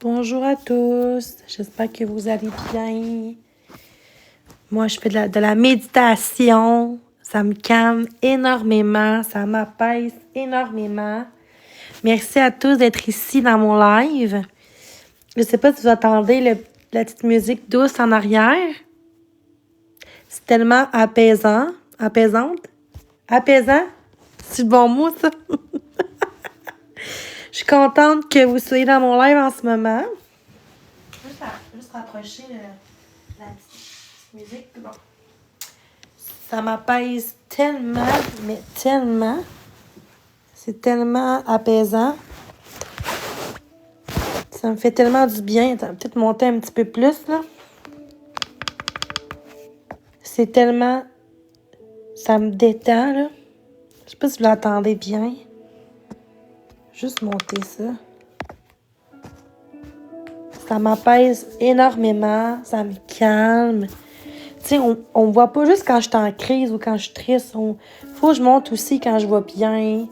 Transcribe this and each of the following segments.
Bonjour à tous, j'espère que vous allez bien. Moi, je fais de la méditation, ça me calme énormément, ça m'apaise énormément. Merci à tous d'être ici dans mon live. Je ne sais pas si vous entendez la petite musique douce en arrière. C'est tellement apaisante. Apaisant, c'est le bon mot, ça. Je suis contente que vous soyez dans mon live en ce moment. Juste rapprocher la petite musique. Bon. Ça m'apaise tellement, mais tellement. C'est tellement apaisant. Ça me fait tellement du bien. Ça va peut-être monter un petit peu plus, là. C'est tellement... Ça me détend, là. Je sais pas si vous l'entendez bien. Juste monter ça. Ça m'apaise énormément. Ça me calme. Tu sais, on me voit pas juste quand je suis en crise ou quand je suis triste. Faut que je monte aussi quand je vais bien.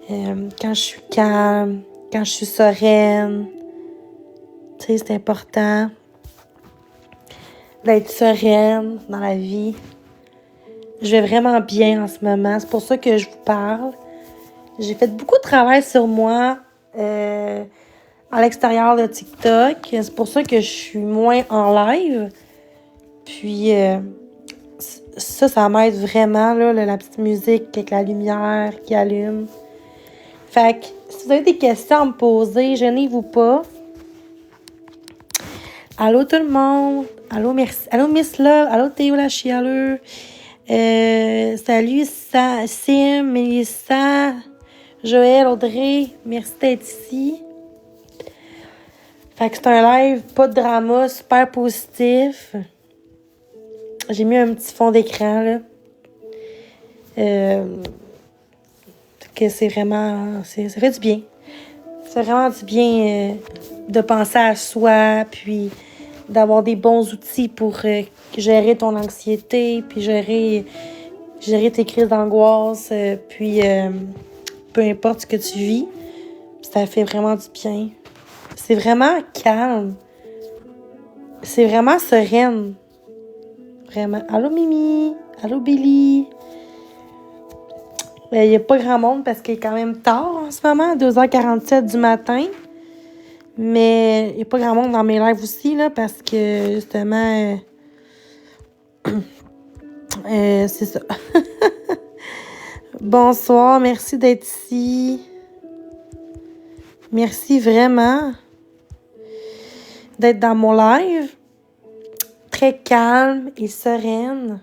Quand je suis calme. Quand je suis sereine. Tu sais, c'est important d'être sereine dans la vie. Je vais vraiment bien en ce moment. C'est pour ça que je vous parle. J'ai fait beaucoup de travail sur moi à l'extérieur de TikTok. C'est pour ça que je suis moins en live. Puis ça m'aide vraiment, là, la petite musique avec la lumière qui allume. Fait que si vous avez des questions à me poser, gênez-vous pas. Allô tout le monde. Allô, merci. Allô Miss Love. Allô Théo la chialeuse. Salut Sim, Mélissa, Joël, Audrey. Merci d'être ici. Fait que c'est un live, pas de drama, super positif. J'ai mis un petit fond d'écran, là. Que c'est vraiment... ça fait du bien. Ça fait vraiment du bien de penser à soi, puis d'avoir des bons outils pour gérer ton anxiété, puis gérer tes crises d'angoisse, puis peu importe ce que tu vis, ça fait vraiment du bien. C'est vraiment calme. C'est vraiment sereine. Vraiment. Allô Mimi? Allô Billy? Il n'y a pas grand monde parce qu'il est quand même tard en ce moment, 2h47 du matin. Mais il n'y a pas grand monde dans mes lives aussi, là, parce que, justement, c'est ça. Bonsoir, merci d'être ici. Merci vraiment d'être dans mon live. Très calme et sereine.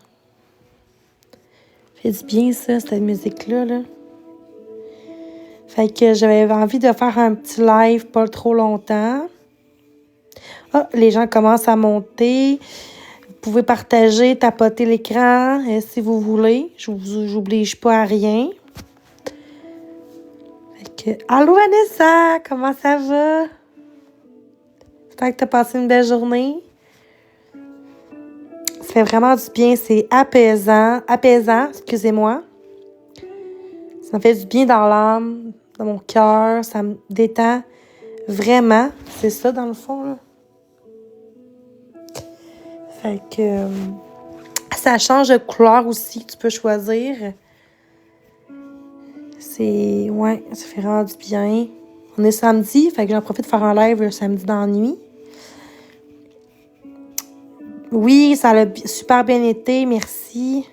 Fait du bien, ça, cette musique-là, là. Fait que j'avais envie de faire un petit live pas trop longtemps. Ah, les gens commencent à monter. Vous pouvez partager, tapoter l'écran si vous voulez. Je vous oblige pas à rien. Fait que, allô Vanessa, comment ça va? J'espère que tu as passé une belle journée. Ça fait vraiment du bien, c'est apaisant, excusez-moi. Ça me fait du bien dans l'âme, dans mon cœur, ça me détend vraiment. C'est ça dans le fond, là. Fait que ça change de couleur aussi, tu peux choisir. Ouais, ça fait vraiment du bien. On est samedi, fait que j'en profite de faire un live le samedi dans la nuit. Oui, ça a super bien été, merci.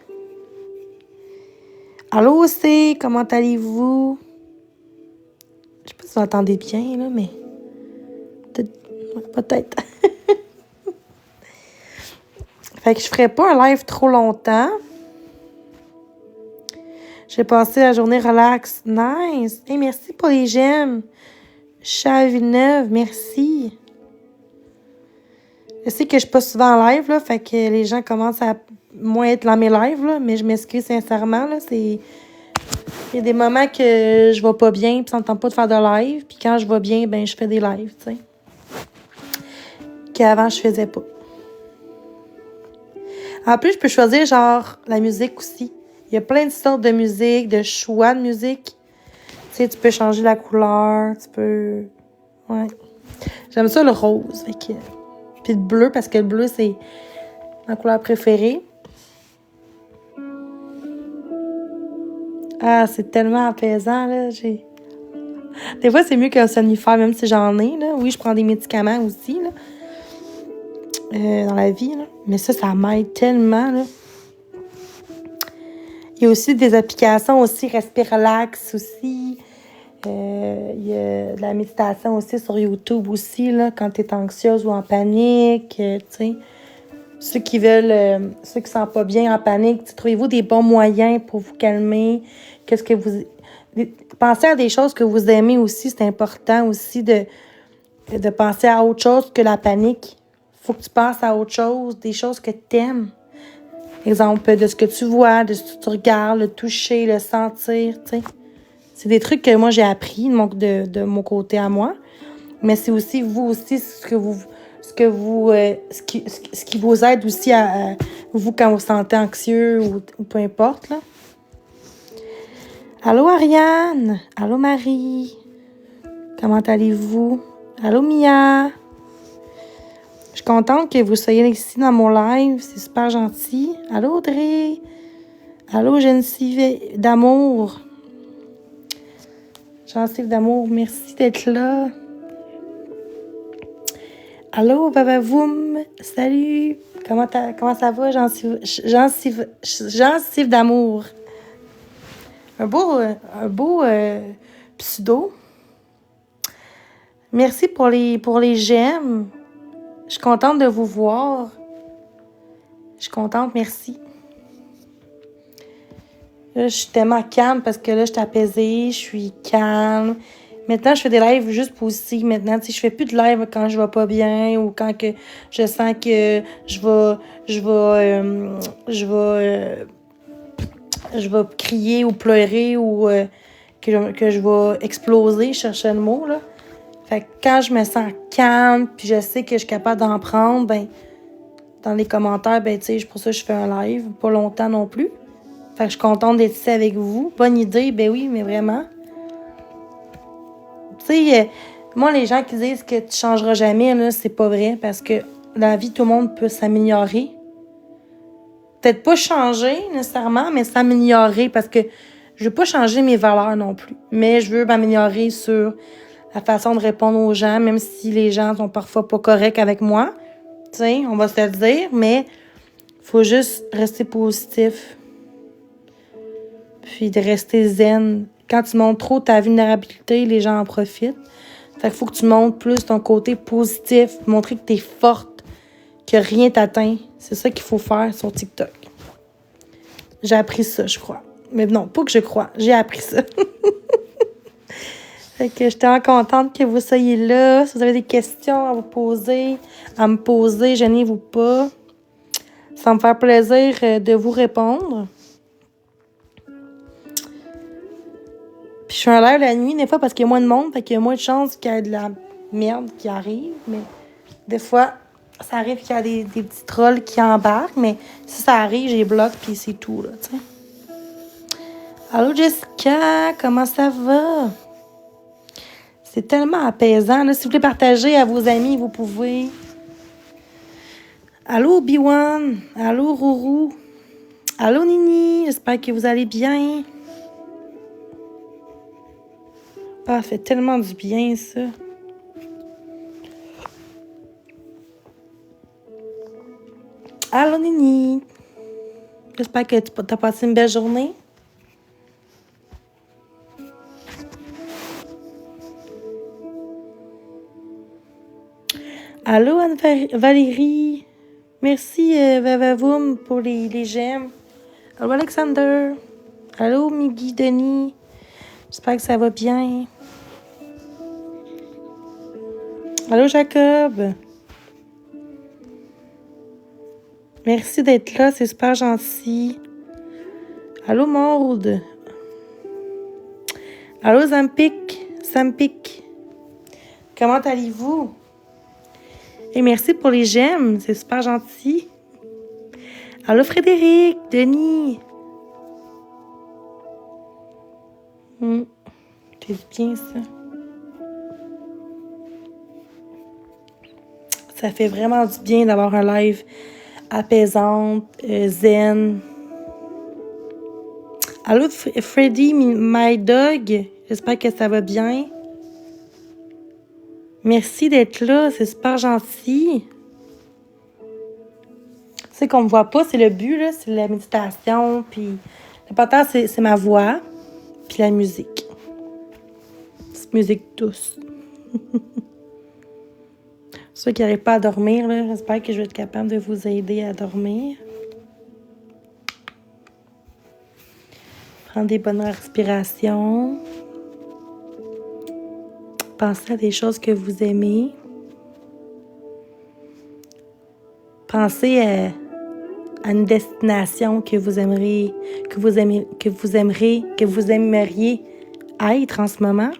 Allô, c'est comment allez-vous? Je sais pas si vous entendez bien, là, mais peut-être. Fait que je ferai pas un live trop longtemps. J'ai passé la journée relax. Nice! Hey, merci pour les j'aime. Chat Villeneuve, merci. Je sais que je suis pas souvent en live, là, fait que les gens commencent à moins être dans mes lives, là, mais je m'excuse sincèrement, là, il y a des moments que je vais pas bien, puis ça me tente pas de faire de live, puis quand je vais bien, ben je fais des lives, tu sais. Qu'avant, je faisais pas. En plus, je peux choisir, genre, la musique aussi. Il y a plein de sortes de musique, de choix de musique. Tu sais, tu peux changer la couleur, tu peux... Ouais. J'aime ça le rose. Puis le bleu, parce que le bleu, c'est ma couleur préférée. Ah, c'est tellement apaisant, là. Des fois, c'est mieux qu'un somnifère, même si j'en ai, là. Oui, je prends des médicaments aussi, là. Dans la vie, là. Mais ça m'aide tellement, là. Il y a aussi des applications aussi, Respirelax aussi. Il y a de la méditation aussi sur YouTube aussi, là, quand tu es anxieuse ou en panique, tu sais. Ceux qui sont pas bien en panique, trouvez-vous des bons moyens pour vous calmer? Pensez à des choses que vous aimez aussi, c'est important aussi de penser à autre chose que la panique. Faut que tu penses à autre chose, des choses que tu aimes. Exemple, de ce que tu vois, de ce que tu regardes, le toucher, le sentir, tu sais. C'est des trucs que moi, j'ai appris de mon côté à moi. Mais c'est aussi, vous aussi, ce qui vous aide aussi à vous quand vous vous sentez anxieux ou peu importe, là. Allô, Ariane? Allô, Marie? Comment allez-vous? Allô, Mia? Je suis contente que vous soyez ici dans mon live. C'est super gentil. Allô, Audrey? Allô, Geneviève d'amour? Geneviève d'amour, merci d'être là. Allô, Babavoum? Salut! Comment ça va, Geneviève d'amour? Un beau pseudo. Merci pour les j'aime. Je suis contente de vous voir. Je suis contente, merci. Là, je suis tellement calme parce que là, je suis apaisée, je suis calme. Maintenant, je fais des lives juste positifs. Maintenant, tu sais, je fais plus de live quand je vais pas bien ou quand que je sens que je vais crier ou pleurer ou que je vais exploser, je cherchais le mot, là. Fait que quand je me sens calme, puis je sais que je suis capable d'en prendre, ben dans les commentaires, ben tu sais, pour ça je fais un live, pas longtemps non plus. Fait que je suis contente d'être ici avec vous. Bonne idée, ben oui, mais vraiment. Tu sais, moi, les gens qui disent que tu changeras jamais, là, c'est pas vrai, parce que dans la vie, tout le monde peut s'améliorer. Peut-être pas changer nécessairement, mais s'améliorer, parce que je veux pas changer mes valeurs non plus. Mais je veux m'améliorer sur la façon de répondre aux gens, même si les gens sont parfois pas corrects avec moi. Tu sais, on va se le dire, mais faut juste rester positif. Puis de rester zen. Quand tu montres trop ta vulnérabilité, les gens en profitent. Fait qu'il faut que tu montres plus ton côté positif, montrer que t'es forte, que rien t'atteint. C'est ça qu'il faut faire sur TikTok. J'ai appris ça, je crois. Mais non, pas que je crois, j'ai appris ça. Fait que j'étais tellement contente que vous soyez là. Si vous avez des questions à me poser, gênez-vous pas. Ça me fait plaisir de vous répondre. Puis je fais un live la nuit, des fois, parce qu'il y a moins de monde, fait qu'il y a moins de chances qu'il y ait de la merde qui arrive. Mais des fois, ça arrive qu'il y a des petits trolls qui embarquent, mais si ça arrive, j'ai bloqué, puis c'est tout, là, tu sais. Allô, Jessica, comment ça va? C'est tellement apaisant, là. Si vous voulez partager à vos amis, vous pouvez. Allô, Obi-Wan. Allô, Rourou. Allô, Nini. J'espère que vous allez bien. Ah, ça fait tellement du bien, ça. Allô, Nini. J'espère que tu as passé une belle journée. Allô, Anne-Valérie. Merci, Vavavoum, pour les j'aime. Allô, Alexander. Allô, Migui Denis. J'espère que ça va bien. Allô, Jacob. Merci d'être là, c'est super gentil. Allô, Maude. Allô, Zampik. Comment allez-vous? Et merci pour les j'aime, c'est super gentil. Allô, Frédéric, Denis. C'est bien, ça. Ça fait vraiment du bien d'avoir un live apaisant, zen. Allô, Freddy, my dog. J'espère que ça va bien. Merci d'être là, c'est super gentil. C'est qu'on me voit pas, c'est le but, là, c'est la méditation, puis l'important, c'est ma voix, puis la musique. Petite musique douce. Ceux qui n'arrivent pas à dormir, là, j'espère que je vais être capable de vous aider à dormir. Prendre des bonnes respirations. Pensez à des choses que vous aimez. Pensez à une destination que vous aimeriez être en ce moment.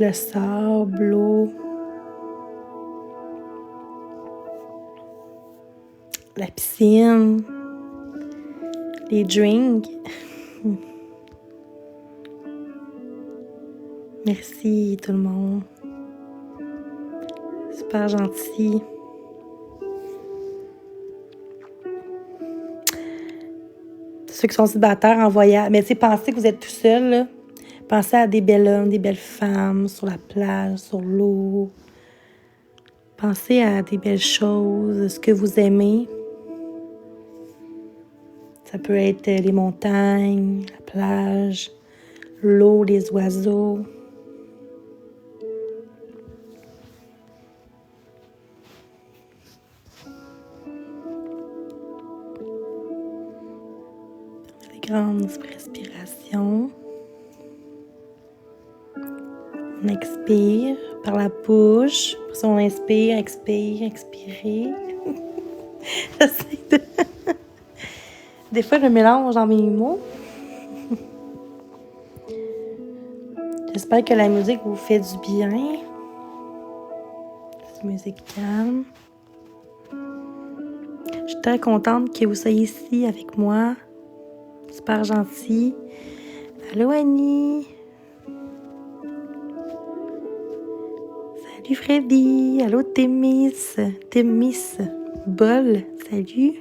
Le sable, l'eau, la piscine, les drinks. Merci tout le monde. Super gentil. Ceux qui sont célibataires en voyage, mais tu sais, pensez que vous êtes tout seul, là. Pensez à des belles hommes, des belles femmes sur la plage, sur l'eau. Pensez à des belles choses, ce que vous aimez. Ça peut être les montagnes, la plage, l'eau, les oiseaux. Des grandes respirations. On expire par la bouche. Après ça, on inspire, expirer. J'essaie de... Des fois, je mélange dans mes mots. J'espère que la musique vous fait du bien. Cette musique calme. Je suis très contente que vous soyez ici avec moi. Super gentil. Allô, Annie. Salut, Freddy. Allô, Témis. Bol. Salut.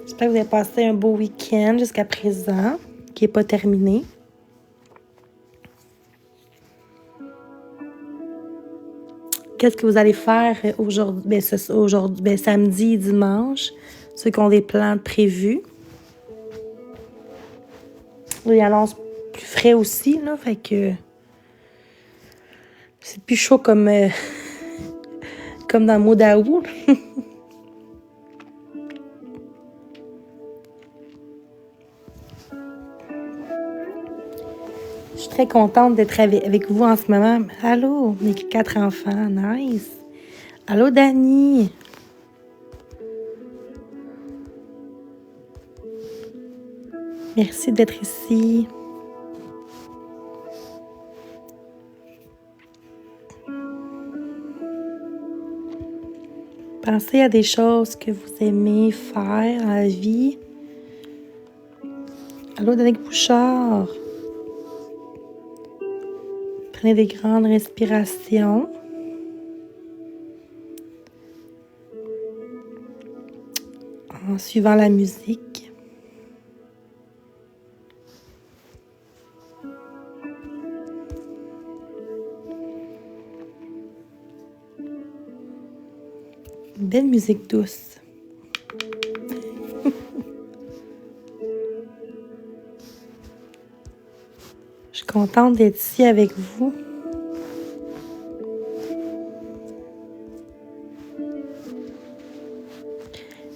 J'espère que vous avez passé un beau week-end jusqu'à présent, qui n'est pas terminé. Qu'est-ce que vous allez faire aujourd'hui, samedi, dimanche, ceux qui ont des plans prévus. Il annonce plus frais aussi, là, fait que c'est plus chaud comme dans le mois d'août. Je suis très contente d'être avec vous en ce moment. Allô, mes 4 enfants, nice. Allô, Dani. Merci d'être ici. Pensez à des choses que vous aimez faire dans la vie. Allô, Danick Bouchard. Prenez des grandes respirations. En suivant la musique. Une belle musique douce. Je suis contente d'être ici avec vous.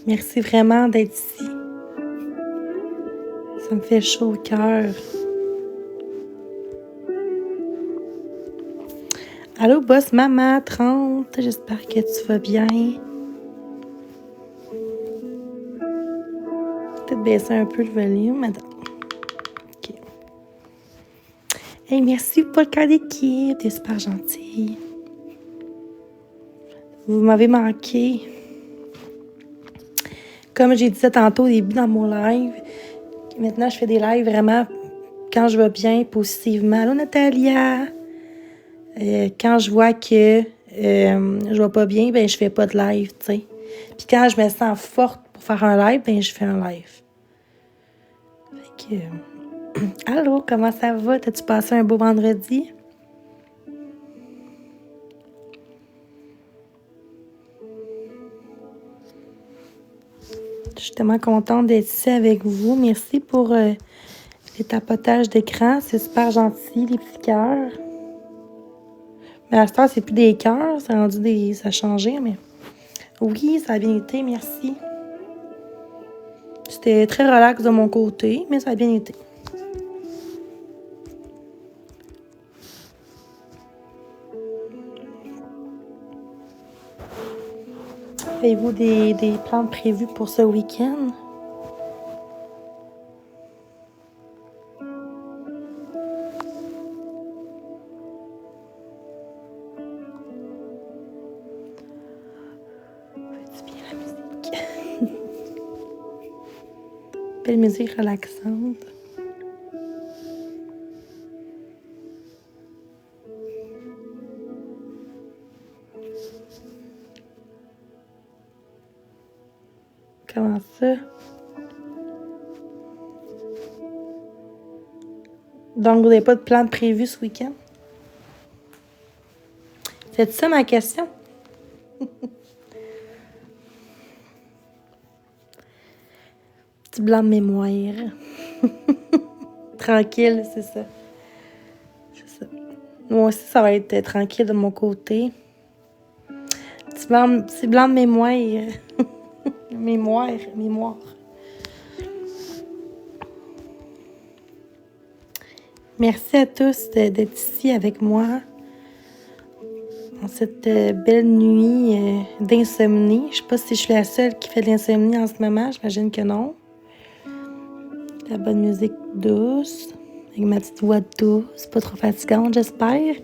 Merci vraiment d'être ici. Ça me fait chaud au cœur. Allô, boss maman 30. J'espère que tu vas bien. Peut-être baisser un peu le volume. Attends. OK. Hey, merci pour le cœur d'équipe. T'es super gentil. Vous m'avez manqué. Comme j'ai dit tantôt au début dans mon live, maintenant je fais des lives vraiment quand je vais bien positivement. Allô, Natalia! Quand je vois que je vais pas bien, ben je fais pas de live, tu sais. Puis quand je me sens forte pour faire un live, ben je fais un live. Fait que... Allô, comment ça va? T'as-tu passé un beau vendredi? Je suis tellement contente d'être ici avec vous. Merci pour les tapotages d'écran. C'est super gentil, les petits cœurs. Mais à cette heure, c'est plus des cœurs. Ça a rendu des... Ça a changé, mais... Oui, ça a bien été, merci. C'était très relax de mon côté, mais ça a bien été. Avez-vous des plans prévus pour ce week-end? Fais-tu bien la musique? Belle musique relaxante. Comment ça? Donc, vous n'avez pas de plan prévu ce week-end? C'est ça ma question? Petit blanc de mémoire. Tranquille, c'est ça. C'est ça. Moi aussi, ça va être tranquille de mon côté. Petit blanc de mémoire. Mémoire. Merci à tous d'être ici avec moi en cette belle nuit d'insomnie. Je sais pas si je suis la seule qui fait de l'insomnie en ce moment. J'imagine que non. La bonne musique douce, avec ma petite voix douce, pas trop fatigante, j'espère.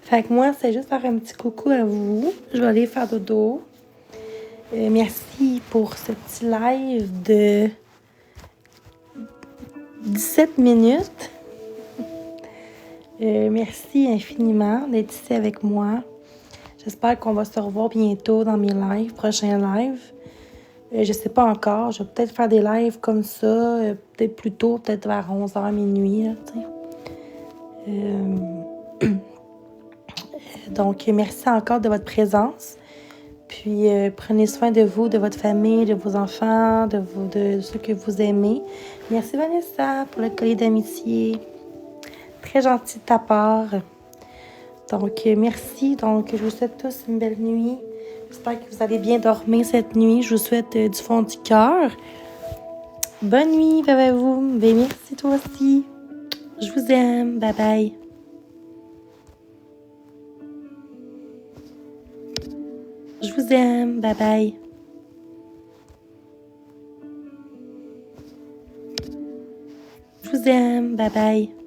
Fait que moi, c'est juste faire un petit coucou à vous. Je vais aller faire dodo. Merci pour ce petit live de 17 minutes. Merci infiniment d'être ici avec moi. J'espère qu'on va se revoir bientôt dans mes lives, prochains lives. Je sais pas encore. Je vais peut-être faire des lives comme ça, peut-être plus tôt, peut-être vers 11h, minuit. Là, donc, merci encore de votre présence. Puis, prenez soin de vous, de votre famille, de vos enfants, de ceux que vous aimez. Merci Vanessa pour le collier d'amitié. Très gentil de ta part. Donc, merci. Donc, je vous souhaite tous une belle nuit. J'espère que vous allez bien dormir cette nuit. Je vous souhaite du fond du cœur. Bonne nuit, bye bye vous. Ben, merci toi aussi. Je vous aime. Bye bye. Je vous aime. Bye bye. Je vous aime. Bye bye.